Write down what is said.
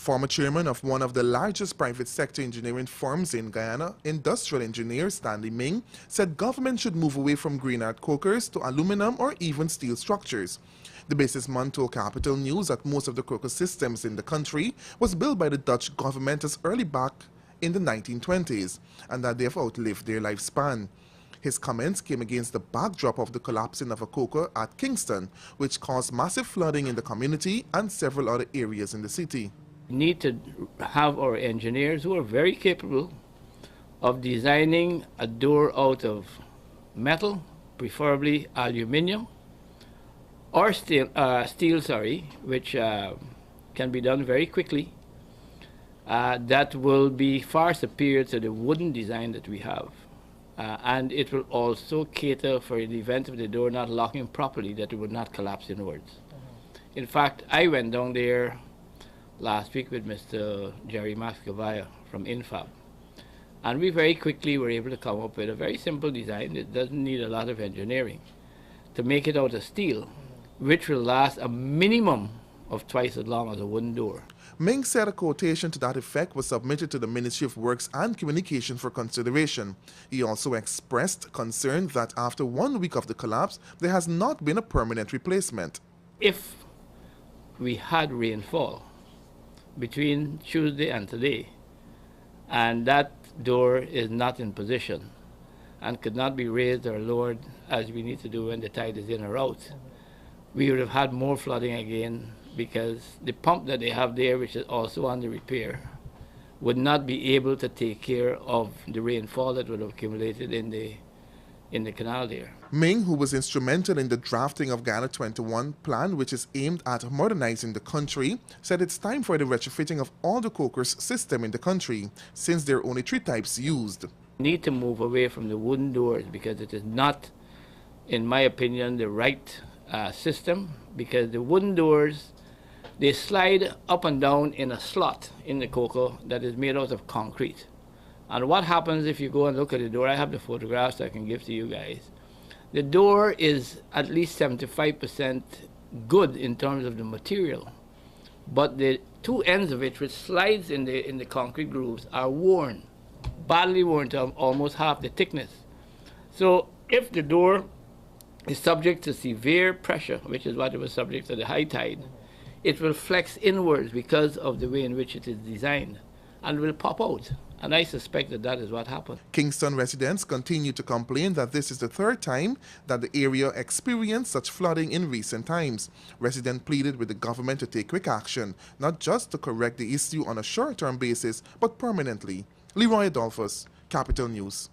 Former chairman of one of the largest private sector engineering firms in Guyana, industrial engineer Stanley Ming, said government should move away from green art kokers to aluminum or even steel structures. The businessman told Capital News that most of the koker systems in the country was built by the Dutch government as early back in the 1920s and that they have outlived their lifespan. His comments came against the backdrop of the collapsing of a koker at Kingston, which caused massive flooding in the community and several other areas in the city. We need to have our engineers who are very capable of designing a door out of metal, preferably aluminium, or steel, which can be done very quickly. That will be far superior to the wooden design that we have. And it will also cater for the event of the door not locking properly, that it would not collapse inwards. In fact, I went down there last week with Mr. Jerry Mascavaya from Infab, and we very quickly were able to come up with a very simple design. It doesn't need a lot of engineering to make it out of steel, which will last a minimum of twice as long as a wooden door. Ming said a quotation to that effect was submitted to the Ministry of Works and Communication for consideration. He also expressed concern that after 1 week of the collapse, there has not been a permanent replacement. If we had rainfall between Tuesday and today, and that door is not in position and could not be raised or lowered as we need to do when the tide is in or out, we would have had more flooding again, because the pump that they have there, which is also under repair, would not be able to take care of the rainfall that would have accumulated in the canal there. Ming, who was instrumental in the drafting of Guyana 21 plan, which is aimed at modernizing the country, said it's time for the retrofitting of all the kokers system in the country, since there are only 3 types used. We need to move away from the wooden doors, because it is not, in my opinion, the right system, because the wooden doors, they slide up and down in a slot in the koker that is made out of concrete. And what happens if you go and look at the door? I have the photographs I can give to you guys. The door is at least 75% good in terms of the material, but the 2 ends of it, which slides in the concrete grooves, are worn, badly worn to almost half the thickness. So if the door is subject to severe pressure, which is what it was subject to the high tide, it will flex inwards because of the way in which it is designed, and will pop out. And I suspect that that is what happened. Kingston residents continue to complain that this is the 3rd time that the area experienced such flooding in recent times. Residents pleaded with the government to take quick action, not just to correct the issue on a short-term basis, but permanently. Leroy Adolphus, Capital News.